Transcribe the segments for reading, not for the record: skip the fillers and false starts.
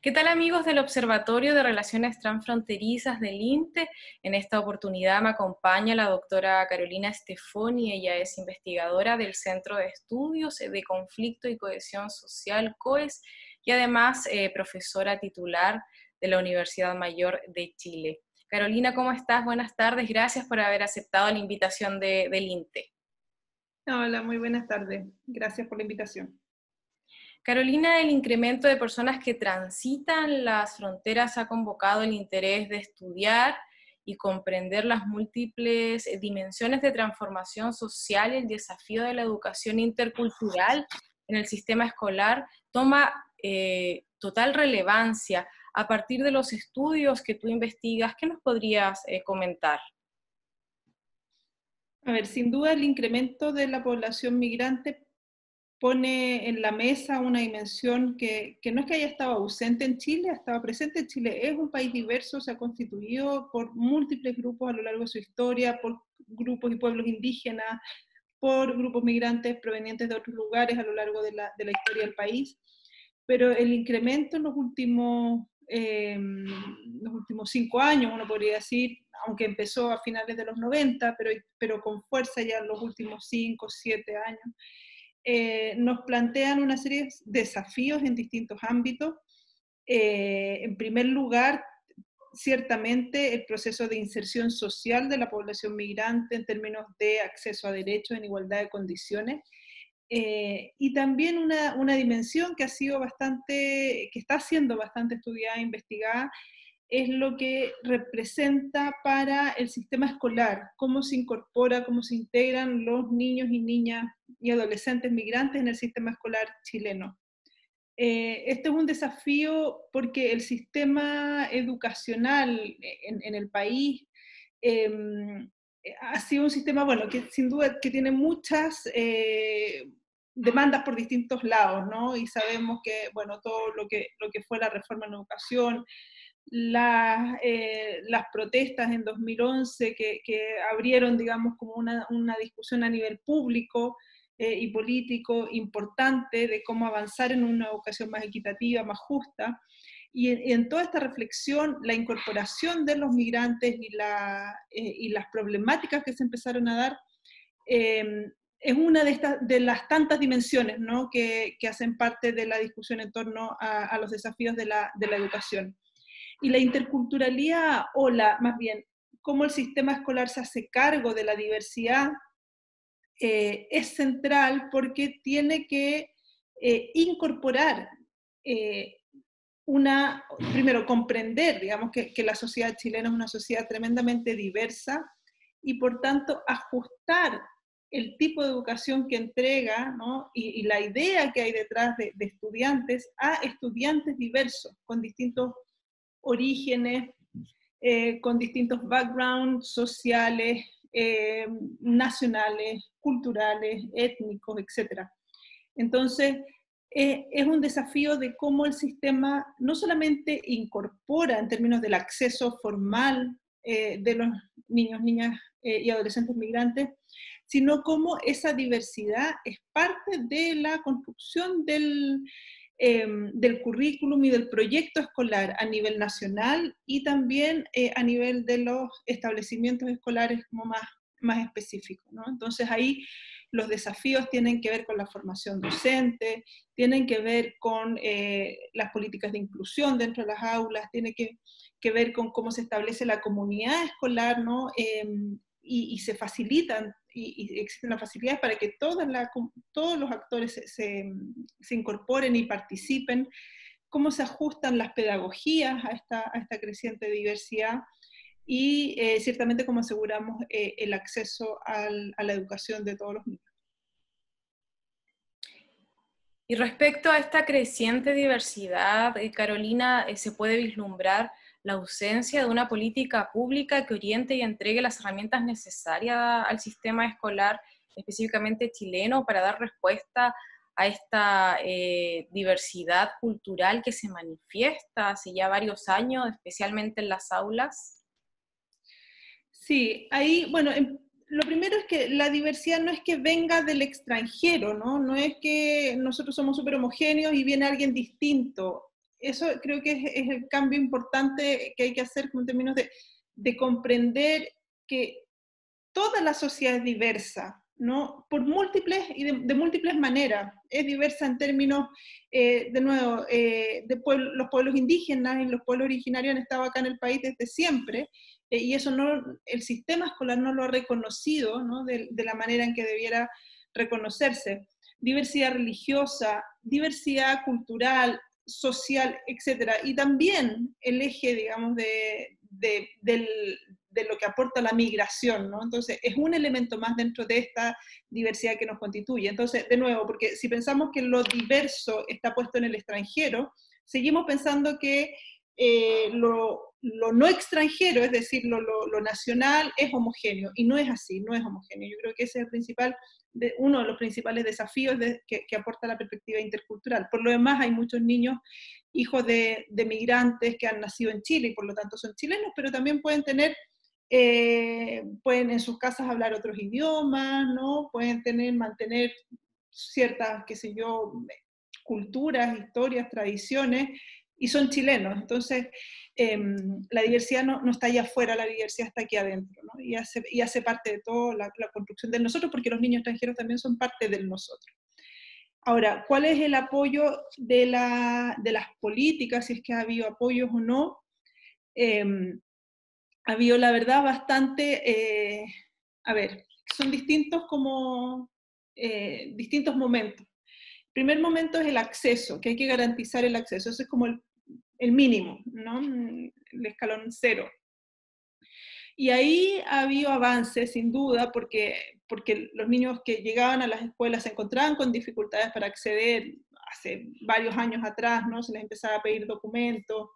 ¿Qué tal amigos del Observatorio de Relaciones Transfronterizas del INTE? En esta oportunidad me acompaña la doctora Carolina Stefoni. Ella es investigadora del Centro de Estudios de Conflicto y Cohesión Social, COES, y además profesora titular de la Universidad Mayor de Chile. Carolina, ¿cómo estás? Buenas tardes, gracias por haber aceptado la invitación del INTE. Hola, muy buenas tardes. Gracias por la invitación. Carolina, el incremento de personas que transitan las fronteras ha convocado el interés de estudiar y comprender las múltiples dimensiones de transformación social y el desafío de la educación intercultural en el sistema escolar toma total relevancia. A partir de los estudios que tú investigas, ¿qué nos podrías comentar? A ver, sin duda el incremento de la población migrante pone en la mesa una dimensión que no es que haya estado ausente en Chile, ha estado presente en Chile. Es un país diverso, se ha constituido por múltiples grupos a lo largo de su historia, por grupos y pueblos indígenas, por grupos migrantes provenientes de otros lugares a lo largo de la historia del país. Pero el incremento en los últimos 5 años, uno podría decir, aunque empezó a finales de los 90, pero con fuerza ya en los últimos 5, 7 años, nos plantean una serie de desafíos en distintos ámbitos. En primer lugar, ciertamente el proceso de inserción social de la población migrante en términos de acceso a derechos en igualdad de condiciones, y también una dimensión que que está siendo bastante estudiada e investigada, es lo que representa para el sistema escolar, cómo se incorpora, cómo se integran los niños y niñas y adolescentes migrantes en el sistema escolar chileno. Este es un desafío porque el sistema educacional en el país eh, ha sido un sistema, bueno, que sin duda que tiene muchas demandas por distintos lados, ¿no? Y sabemos que, bueno, todo lo que fue la reforma en educación, las protestas en 2011 que abrieron, digamos, como una discusión a nivel público y político importante de cómo avanzar en una educación más equitativa, más justa. Y en toda esta reflexión, la incorporación de los migrantes y las problemáticas que se empezaron a dar, es una de las tantas dimensiones, ¿no?, que hacen parte de la discusión en torno a los desafíos de la educación. Y la interculturalidad, más bien, cómo el sistema escolar se hace cargo de la diversidad, es central porque tiene que incorporar eh, primero comprender, digamos, que la sociedad chilena es una sociedad tremendamente diversa y por tanto ajustar el tipo de educación que entrega, ¿no?, y la idea que hay detrás de estudiantes a estudiantes diversos, con distintos orígenes, con distintos backgrounds sociales, nacionales, culturales, étnicos, etc. Entonces, es un desafío de cómo el sistema no solamente incorpora en términos del acceso formal de los niños, niñas y adolescentes migrantes, sino cómo esa diversidad es parte de la construcción del currículum y del proyecto escolar a nivel nacional y también a nivel de los establecimientos escolares como más específicos, ¿no? Entonces ahí los desafíos tienen que ver con la formación docente, tienen que ver con las políticas de inclusión dentro de las aulas, tiene que ver con cómo se establece la comunidad escolar, ¿no? Y se facilitan y existen las facilidades para que todos los actores se incorporen y participen, cómo se ajustan las pedagogías a esta creciente diversidad y ciertamente cómo aseguramos el acceso a la educación de todos los niños. Y respecto a esta creciente diversidad, Carolina, se puede vislumbrar la ausencia de una política pública que oriente y entregue las herramientas necesarias al sistema escolar, específicamente chileno, para dar respuesta a esta diversidad cultural que se manifiesta hace ya varios años, especialmente en las aulas. Sí, ahí, bueno, lo primero es que la diversidad no es que venga del extranjero, ¿no? No es que nosotros somos súper homogéneos y viene alguien distinto. eso creo que es el cambio importante que hay que hacer como en términos de comprender que toda la sociedad es diversa, ¿no? Por múltiples y de múltiples maneras. Es diversa en términos, de nuevo, los pueblos indígenas y los pueblos originarios han estado acá en el país desde siempre, y eso no, el sistema escolar no lo ha reconocido, ¿no? De la manera en que debiera reconocerse. Diversidad religiosa, diversidad cultural, social, etcétera. Y también el eje, digamos, de lo que aporta la migración, ¿no? Entonces, es un elemento más dentro de esta diversidad que nos constituye. Entonces, de nuevo, porque si pensamos que lo diverso está puesto en el extranjero, seguimos pensando que lo no extranjero, es decir, lo nacional, es homogéneo, y no es así, no es homogéneo. Yo creo que ese es el principal, uno de los principales desafíos que aporta la perspectiva intercultural. Por lo demás, hay muchos niños hijos de migrantes que han nacido en Chile y por lo tanto son chilenos, pero también pueden tener, pueden en sus casas hablar otros idiomas, ¿no? Pueden mantener ciertas, qué sé yo, culturas, historias, tradiciones, y son chilenos. Entonces, la diversidad no está allá afuera, la diversidad está aquí adentro, ¿no? Y hace parte de toda la construcción de nosotros, porque los niños extranjeros también son parte del nosotros. Ahora, ¿cuál es el apoyo de las políticas, si es que ha habido apoyos o no? Ha habido, la verdad, bastante, son distintos momentos. El primer momento es el acceso, que hay que garantizar el acceso, ese es como el mínimo, ¿no? El escalón cero. Y ahí ha habido avances, sin duda, porque los niños que llegaban a las escuelas se encontraban con dificultades para acceder hace varios años atrás, ¿no? Se les empezaba a pedir documentos,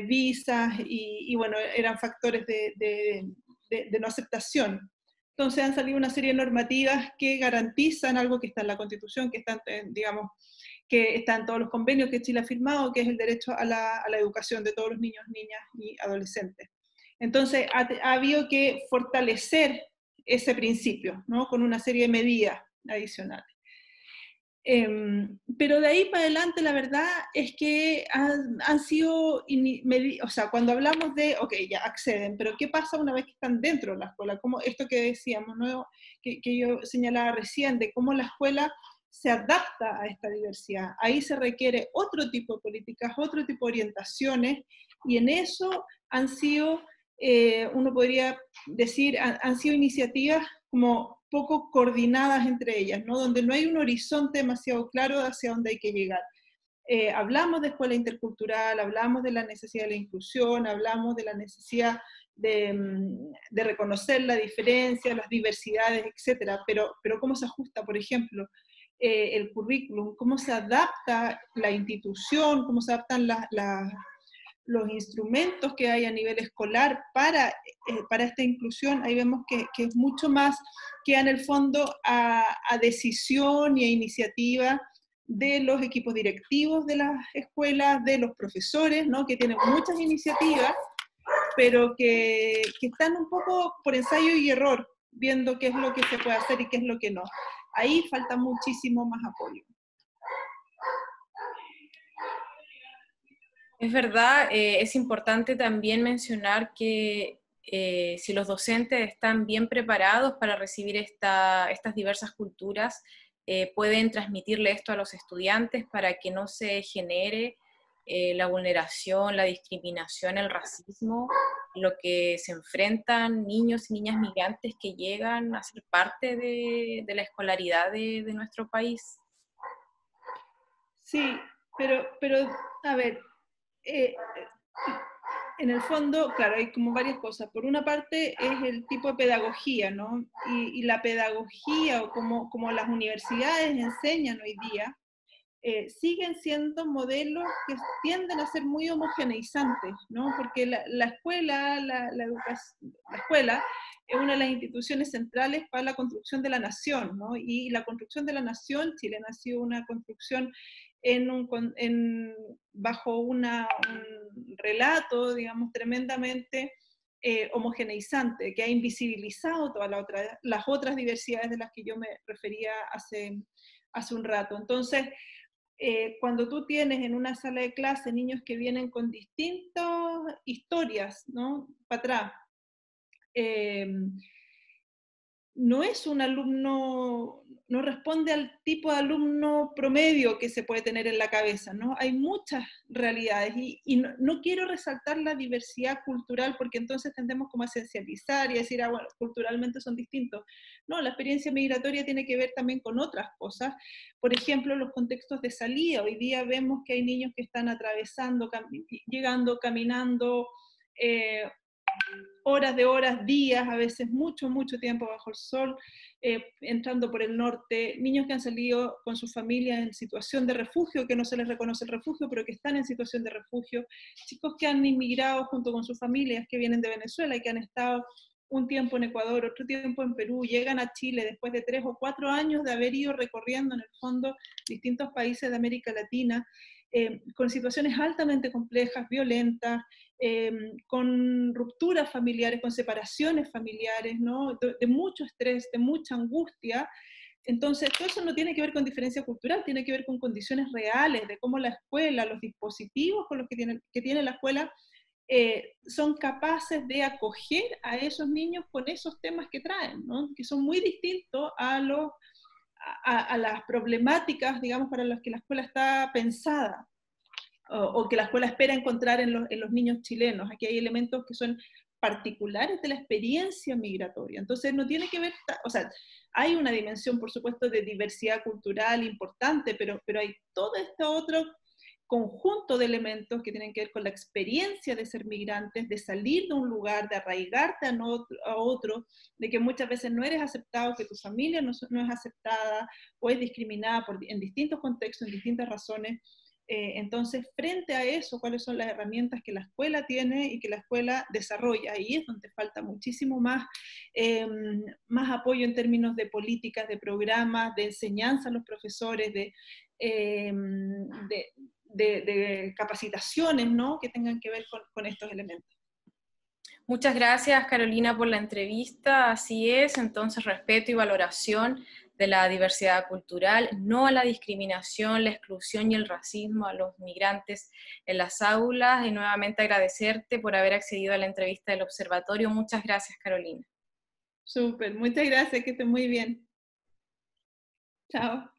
visas, y bueno, eran factores de no aceptación. Entonces han salido una serie de normativas que garantizan algo que está en la Constitución, que está, digamos, que está en todos los convenios que Chile ha firmado, que es el derecho a la educación de todos los niños, niñas y adolescentes. Entonces ha habido que fortalecer ese principio, ¿no? Con una serie de medidas adicionales. Pero de ahí para adelante la verdad es que han sido, o sea, cuando hablamos de, ok, ya acceden, pero ¿qué pasa una vez que están dentro de la escuela? Como esto que decíamos, ¿no? que yo señalaba recién, de cómo la escuela se adapta a esta diversidad. Ahí se requiere otro tipo de políticas, otro tipo de orientaciones, y en eso han sido, uno podría decir, han sido iniciativas como poco coordinadas entre ellas, ¿no? Donde no hay un horizonte demasiado claro hacia dónde hay que llegar. Hablamos de escuela intercultural, hablamos de la necesidad de la inclusión, hablamos de la necesidad de reconocer la diferencia, las diversidades, etcétera, pero ¿cómo se ajusta, por ejemplo, el currículum? ¿Cómo se adapta la institución? ¿Cómo se adaptan los instrumentos que hay a nivel escolar para esta inclusión? Ahí vemos que es mucho más, que en el fondo a decisión y a iniciativa de los equipos directivos de las escuelas, de los profesores, ¿no? Que tienen muchas iniciativas, pero que están un poco por ensayo y error, viendo qué es lo que se puede hacer y qué es lo que no. Ahí falta muchísimo más apoyo. Es verdad, es importante también mencionar que si los docentes están bien preparados para recibir estas diversas culturas, pueden transmitirle esto a los estudiantes para que no se genere la vulneración, la discriminación, el racismo, lo que se enfrentan niños y niñas migrantes que llegan a ser parte de la escolaridad de nuestro país. Sí, pero a ver, en el fondo, claro, hay como varias cosas. Por una parte es el tipo de pedagogía, ¿no? Y la pedagogía, o como las universidades enseñan hoy día, siguen siendo modelos que tienden a ser muy homogeneizantes, ¿no? Porque la escuela, la escuela es una de las instituciones centrales para la construcción de la nación, ¿no? Y la construcción de la nación chilena ha sido una construcción bajo un relato, digamos, tremendamente homogeneizante, que ha invisibilizado todas las otras diversidades de las que yo me refería hace un rato. Entonces, cuando tú tienes en una sala de clase niños que vienen con distintas historias, ¿no? Para atrás, eh, no es un alumno, no responde al tipo de alumno promedio que se puede tener en la cabeza, ¿no? Hay muchas realidades y no quiero resaltar la diversidad cultural porque entonces tendemos como a esencializar y a decir, ah, bueno, culturalmente son distintos. No, la experiencia migratoria tiene que ver también con otras cosas. Por ejemplo, los contextos de salida. Hoy día vemos que hay niños que están atravesando, llegando, caminando, eh, horas de horas, días, a veces mucho, mucho tiempo bajo el sol, entrando por el norte, niños que han salido con sus familias en situación de refugio, que no se les reconoce el refugio, pero que están en situación de refugio, chicos que han inmigrado junto con sus familias, que vienen de Venezuela y que han estado un tiempo en Ecuador, otro tiempo en Perú, llegan a Chile después de 3 o 4 años de haber ido recorriendo en el fondo distintos países de América Latina, con situaciones altamente complejas, violentas, con rupturas familiares, con separaciones familiares, ¿no? De mucho estrés, de mucha angustia. Entonces, todo eso no tiene que ver con diferencia cultural, tiene que ver con condiciones reales, de cómo la escuela, los dispositivos con los que tiene la escuela, son capaces de acoger a esos niños con esos temas que traen, ¿no? Que son muy distintos a las problemáticas, digamos, para las que la escuela está pensada o que la escuela espera encontrar en los niños chilenos. Aquí hay elementos que son particulares de la experiencia migratoria. Entonces no tiene que ver, o sea, hay una dimensión, por supuesto, de diversidad cultural importante, pero hay todo este otro conjunto de elementos que tienen que ver con la experiencia de ser migrantes, de salir de un lugar, de arraigarte a otro, de que muchas veces no eres aceptado, que tu familia no es aceptada o es discriminada en distintos contextos, en distintas razones. Entonces, frente a eso, ¿cuáles son las herramientas que la escuela tiene y que la escuela desarrolla? Ahí es donde falta muchísimo más apoyo en términos de políticas, de programas, de enseñanza a los profesores, eh, de, de capacitaciones, ¿no? Que tengan que ver con estos elementos. Muchas gracias, Carolina, por la entrevista. Así es, entonces respeto y valoración de la diversidad cultural, no a la discriminación, la exclusión y el racismo a los migrantes en las aulas. Y nuevamente agradecerte por haber accedido a la entrevista del observatorio. Muchas gracias, Carolina. Súper, muchas gracias, que esté muy bien. Chao.